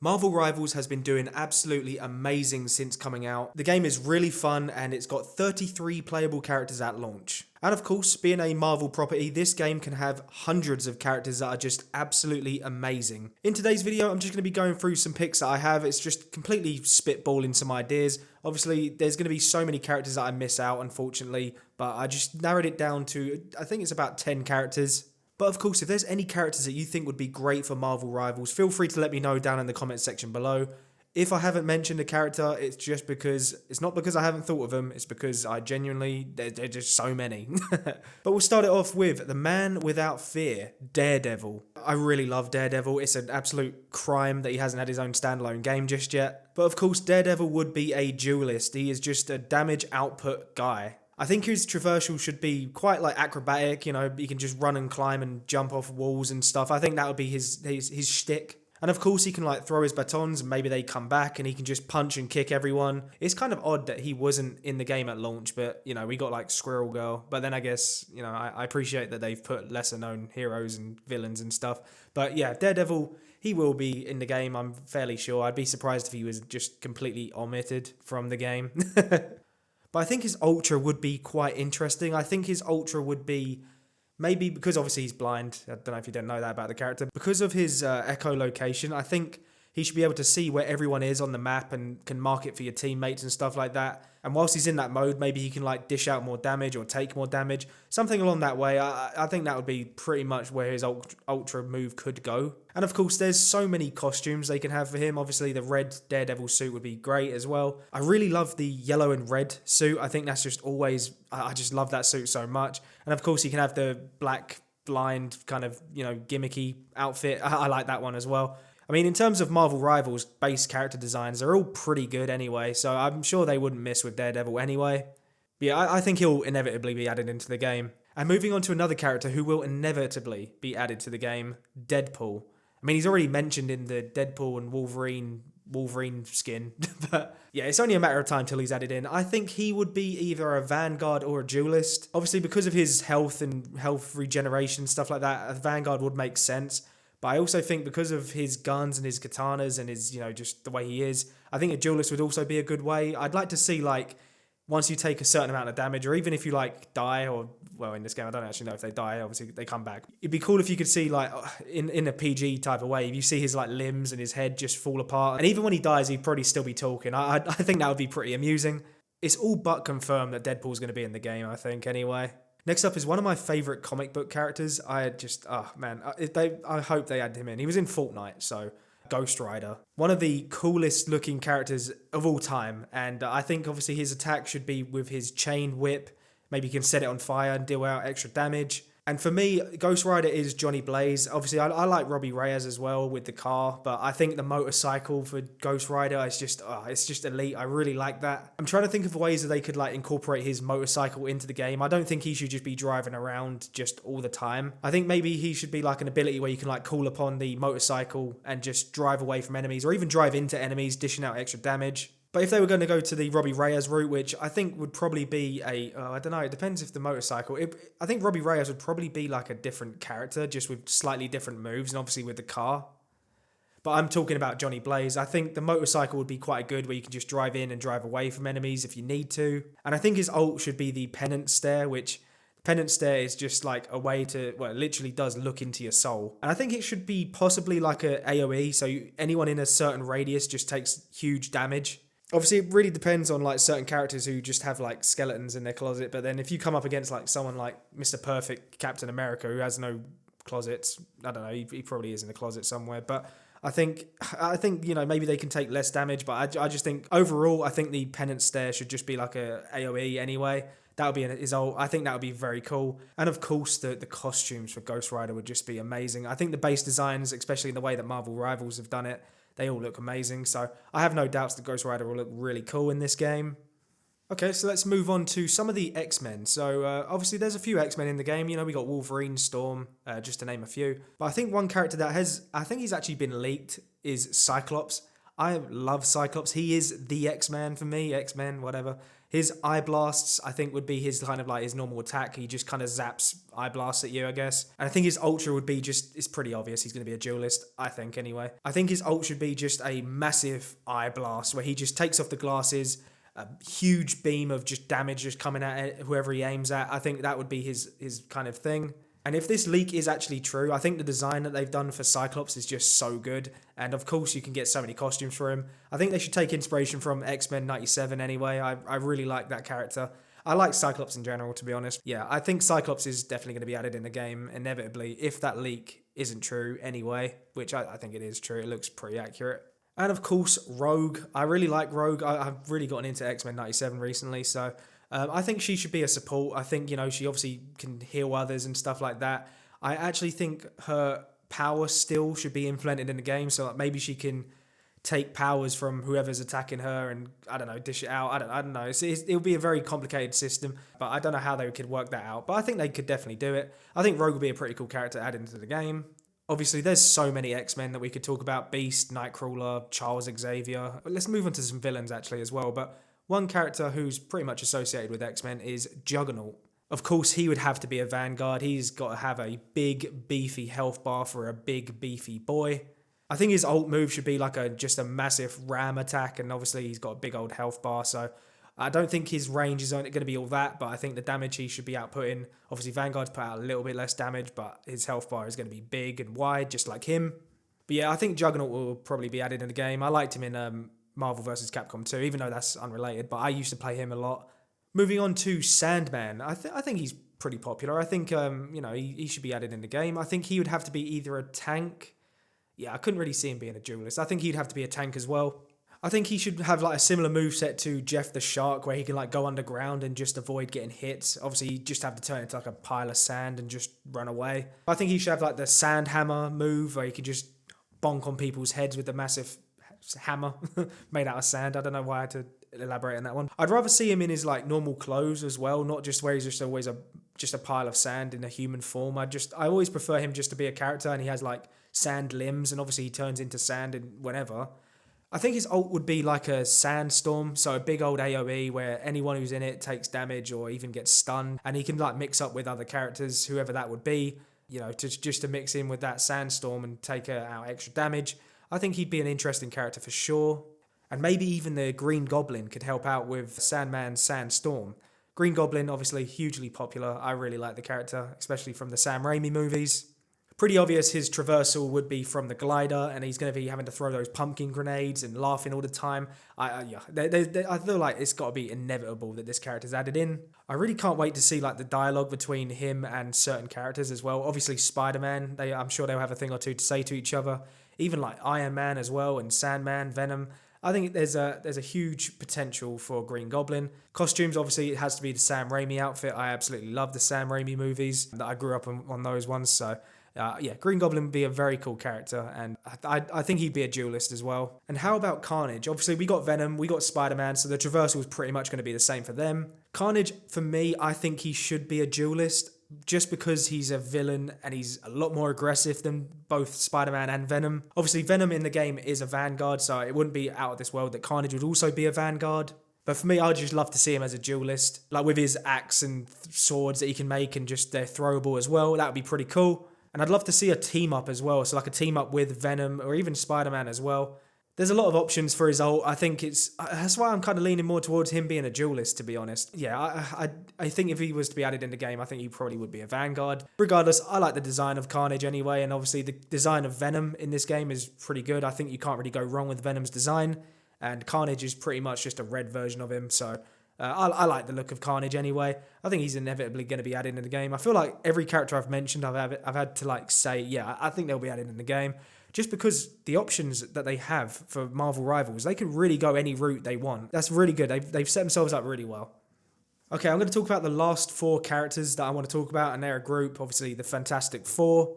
Marvel Rivals has been doing absolutely amazing since coming out. The game is really fun and it's got 33 playable characters at launch. And of course, being a Marvel property, this game can have hundreds of characters that are just absolutely amazing. In today's video, I'm just going to be going through some picks that I have. It's just completely spitballing some ideas. Obviously, there's going to be so many characters that I miss out, unfortunately, but I just narrowed it down to, I think it's about 10 characters. But of course, if there's any characters that you think would be great for Marvel Rivals, feel free to let me know down in the comments section below. If I haven't mentioned a character, it's just because, it's not because I haven't thought of them, it's because I genuinely, there's just so many. But we'll start it off with the man without fear, Daredevil. I really love Daredevil. It's an absolute crime that he hasn't had his own standalone game just yet. But of course, Daredevil would be a duelist. He is just a damage output guy. I think his traversal should be quite like acrobatic, you know, he can just run and climb and jump off walls and stuff. I think that would be his shtick. And of course he can like throw his batons and maybe they come back and he can just punch and kick everyone. It's kind of odd that he wasn't in the game at launch, but you know, we got like Squirrel Girl. But then I guess, you know, I appreciate that they've put lesser known heroes and villains and stuff. But yeah, Daredevil, he will be in the game, I'm fairly sure. I'd be surprised if he was just completely omitted from the game. But I think his Ultra would be quite interesting. I think his Ultra would be, maybe because obviously he's blind. I don't know if you don't know that about the character. Because of his echolocation, I think he should be able to see where everyone is on the map and can mark it for your teammates and stuff like that. And whilst he's in that mode, maybe he can like dish out more damage or take more damage. Something along that way. I think that would be pretty much where his Ultra move could go. And of course, there's so many costumes they can have for him. Obviously, the red Daredevil suit would be great as well. I really love the yellow and red suit. I think that's just always, I just love that suit so much. And of course, he can have the black blind kind of, you know, gimmicky outfit. I like that one as well. I mean, in terms of Marvel Rivals base character designs, they're all pretty good anyway, so I'm sure they wouldn't miss with Daredevil anyway. But yeah, I think he'll inevitably be added into the game. And moving on to another character who will inevitably be added to the game, Deadpool. I mean, he's already mentioned in the Deadpool and Wolverine skin, but yeah, it's only a matter of time till he's added in. I think he would be either a Vanguard or a Duelist. Obviously, because of his health and health regeneration, stuff like that, a Vanguard would make sense. But I also think because of his guns and his katanas and his, you know, just the way he is, I think a Duelist would also be a good way. I'd like to see, like, once you take a certain amount of damage, or even if you, like, die, or, well, in this game, I don't actually know if they die, obviously they come back. It'd be cool if you could see, like, in a PG type of way, if you see his, like, limbs and his head just fall apart. And even when he dies, he'd probably still be talking. I think that would be pretty amusing. It's all but confirmed that Deadpool's going to be in the game, I think, anyway. Next up is one of my favourite comic book characters. I hope they add him in. He was in Fortnite, so Ghost Rider. One of the coolest looking characters of all time. And I think obviously his attack should be with his chain whip. Maybe you can set it on fire and deal out extra damage. And for me, Ghost Rider is Johnny Blaze. Obviously, I like Robbie Reyes as well with the car, but I think the motorcycle for Ghost Rider is just, it's just elite. I really like that. I'm trying to think of ways that they could like incorporate his motorcycle into the game. I don't think he should just be driving around just all the time. I think maybe he should be like an ability where you can like call upon the motorcycle and just drive away from enemies, or even drive into enemies, dishing out extra damage. But if they were going to go to the Robbie Reyes route, which I think would probably be I don't know, it depends if the motorcycle... I think Robbie Reyes would probably be like a different character, just with slightly different moves, and obviously with the car. But I'm talking about Johnny Blaze. I think the motorcycle would be quite good, where you can just drive in and drive away from enemies if you need to. And I think his ult should be the Penance Stare, which... Penance Stare is just like a way to, well, it literally does look into your soul. And I think it should be possibly like a AoE, so anyone in a certain radius just takes huge damage. Obviously, it really depends on like certain characters who just have like skeletons in their closet. But then if you come up against like someone like Mr. Perfect Captain America who has no closets, I don't know, he probably is in a closet somewhere. But I think you know, maybe they can take less damage. But I just think overall, I think the Penance Stare should just be like a AoE anyway. That would be his ult. I think that would be very cool. And of course, the costumes for Ghost Rider would just be amazing. I think the base designs, especially in the way that Marvel Rivals have done it, they all look amazing, so I have no doubts that Ghost Rider will look really cool in this game. Okay, so let's move on to some of the X-Men. So obviously there's a few X-Men in the game. You know, we got Wolverine, Storm, just to name a few. But I think one character that I think he's actually been leaked is Cyclops. I love Cyclops. He is the X-Man for me, X-Men, whatever. His eye blasts, I think, would be his kind of like his normal attack. He just kind of zaps eye blasts at you, I guess. And I think his ultra would be just, it's pretty obvious he's going to be a duelist, I think anyway. I think his ult should be just a massive eye blast where he just takes off the glasses, a huge beam of just damage just coming at it, whoever he aims at. I think that would be his kind of thing. And if this leak is actually true, I think the design that they've done for Cyclops is just so good. And of course, you can get so many costumes for him. I think they should take inspiration from X-Men 97 anyway. I really like that character. I like Cyclops in general, to be honest. Yeah, I think Cyclops is definitely going to be added in the game, inevitably, if that leak isn't true anyway, which I think it is true. It looks pretty accurate. And of course, Rogue. I really like Rogue. I've really gotten into X-Men 97 recently, so I think she should be a support. I think, she obviously can heal others and stuff like that. I actually think her power still should be implemented in the game, so that maybe she can take powers from whoever's attacking her and, I don't know, dish it out. I don't know. It'll be a very complicated system, but I don't know how they could work that out. But I think they could definitely do it. I think Rogue would be a pretty cool character to add into the game. Obviously, there's so many X-Men that we could talk about. Beast, Nightcrawler, Charles Xavier. Let's move on to some villains, actually, as well. But one character who's pretty much associated with X-Men is Juggernaut. Of course, he would have to be a Vanguard. He's got to have a big, beefy health bar for a big, beefy boy. I think his ult move should be like just a massive ram attack, and obviously he's got a big old health bar, so I don't think his range is going to be all that, but I think the damage he should be outputting, obviously Vanguard's put out a little bit less damage, but his health bar is going to be big and wide, just like him. But yeah, I think Juggernaut will probably be added in the game. I liked him in Marvel vs. Capcom 2, even though that's unrelated, but I used to play him a lot. Moving on to Sandman, I think he's pretty popular. I think, he should be added in the game. I think he would have to be either a tank. Yeah, I couldn't really see him being a duelist. I think he'd have to be a tank as well. I think he should have like a similar moveset to Jeff the Shark, where he can like go underground and just avoid getting hit. Obviously, you just have to turn into like a pile of sand and just run away. I think he should have like the sand hammer move, where he could just bonk on people's heads with the massive hammer made out of sand. I don't know why I had to elaborate on that one. I'd rather see him in his like normal clothes as well, not just where he's just always just a pile of sand in a human form. I always prefer him just to be a character, and he has like sand limbs, and obviously he turns into sand and whenever. I think his ult would be like a sandstorm, so a big old AoE where anyone who's in it takes damage or even gets stunned, and he can like mix up with other characters, whoever that would be, to mix in with that sandstorm and take out extra damage. I think he'd be an interesting character for sure. And maybe even the Green Goblin could help out with Sandman's Sandstorm. Green Goblin, obviously hugely popular. I really like the character, especially from the Sam Raimi movies. Pretty obvious his traversal would be from the glider, and he's going to be having to throw those pumpkin grenades and laughing all the time. I feel like it's got to be inevitable that this character's added in. I really can't wait to see like the dialogue between him and certain characters as well. Obviously Spider-Man, I'm sure they'll have a thing or two to say to each other. Even like Iron Man as well, and Sandman, Venom. I think there's a huge potential for Green Goblin. Costumes, obviously, it has to be the Sam Raimi outfit. I absolutely love the Sam Raimi movies. I grew up on those ones, so Green Goblin would be a very cool character, and I think he'd be a duelist as well. And how about Carnage? Obviously, we got Venom, we got Spider-Man, so the traversal is pretty much going to be the same for them. Carnage, for me, I think he should be a duelist, just because he's a villain and he's a lot more aggressive than both Spider-Man and Venom. Obviously, Venom in the game is a Vanguard, so it wouldn't be out of this world that Carnage would also be a Vanguard. But for me, I'd just love to see him as a duelist, like with his axe and swords that he can make, and just they're throwable as well. That would be pretty cool. And I'd love to see a team up as well, so like a team up with Venom or even Spider-Man as well. There's a lot of options for his ult. I think that's why I'm kind of leaning more towards him being a duelist, to be honest. Yeah, I think if he was to be added in the game, I think he probably would be a Vanguard. Regardless, I like the design of Carnage anyway, and obviously the design of Venom in this game is pretty good. I think you can't really go wrong with Venom's design, and Carnage is pretty much just a red version of him, so I like the look of Carnage anyway. I think he's inevitably going to be added in the game. I feel like every character I've mentioned, I've had to like say, yeah, I think they'll be added in the game. Just because the options that they have for Marvel Rivals, they can really go any route they want. That's really good. They've set themselves up really well. Okay, I'm going to talk about the last 4 characters that I want to talk about, and they're a group. Obviously, the Fantastic Four.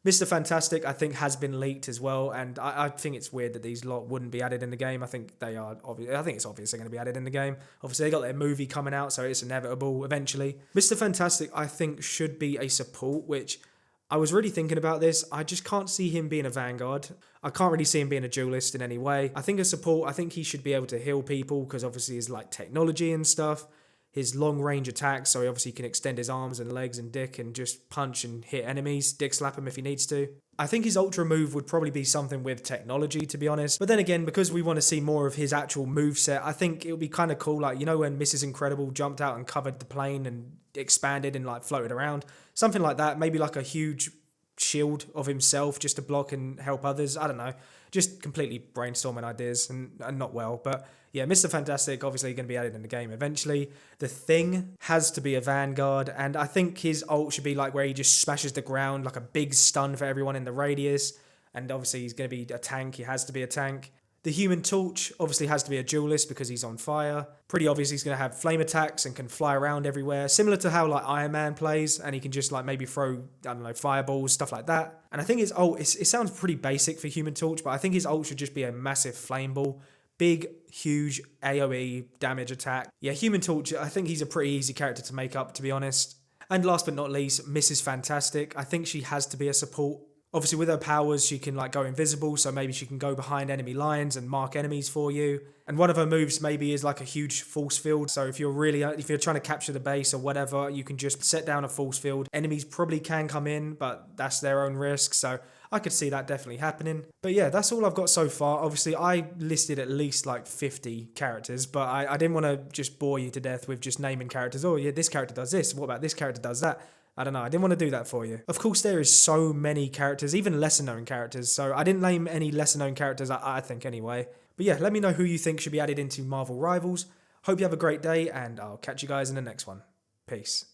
Mr. Fantastic, I think, has been leaked as well, and I think it's weird that these lot wouldn't be added in the game. I think they are. I think it's obvious they're going to be added in the game. Obviously, they got their movie coming out, so it's inevitable eventually. Mr. Fantastic, I think, should be a support, which I was really thinking about this. I just can't see him being a Vanguard. I can't really see him being a duelist in any way. I think a support, I think he should be able to heal people because obviously his like technology and stuff. His long range attacks, so he obviously can extend his arms and legs and dick and just punch and hit enemies, dick slap him if he needs to. I think his ultra move would probably be something with technology, to be honest. But then again, because we want to see more of his actual move set, I think it would be kind of cool. Like, you know, when Mrs. Incredible jumped out and covered the plane and expanded and like floated around, something like that. Maybe like a huge shield of himself just to block and help others. I don't know. Just completely brainstorming ideas and not well. But yeah, Mr. Fantastic obviously going to be added in the game eventually. The Thing has to be a Vanguard, and I think his ult should be like where he just smashes the ground, like a big stun for everyone in the radius. And obviously he's going to be a tank. He has to be a tank. The Human Torch obviously has to be a duelist because he's on fire. Pretty obvious he's going to have flame attacks and can fly around everywhere. Similar to how like Iron Man plays, and he can just like maybe throw, I don't know, fireballs, stuff like that. And I think his ult, it sounds pretty basic for Human Torch, but I think his ult should just be a massive flame ball. Big, huge AoE damage attack. Yeah, Human Torch, I think he's a pretty easy character to make up, to be honest. And last but not least, Mrs. Fantastic. I think she has to be a support. Obviously, with her powers, she can like go invisible, so maybe she can go behind enemy lines and mark enemies for you. And one of her moves maybe is like a huge force field. So if you're trying to capture the base or whatever, you can just set down a force field. Enemies probably can come in, but that's their own risk. So I could see that definitely happening. But yeah, that's all I've got so far. Obviously, I listed at least like 50 characters, but I didn't want to just bore you to death with just naming characters. Oh yeah, this character does this. What about this character does that? I don't know, I didn't want to do that for you. Of course, there is so many characters, even lesser known characters, so I didn't name any lesser known characters, I think anyway. But yeah, let me know who you think should be added into Marvel Rivals. Hope you have a great day, and I'll catch you guys in the next one. Peace.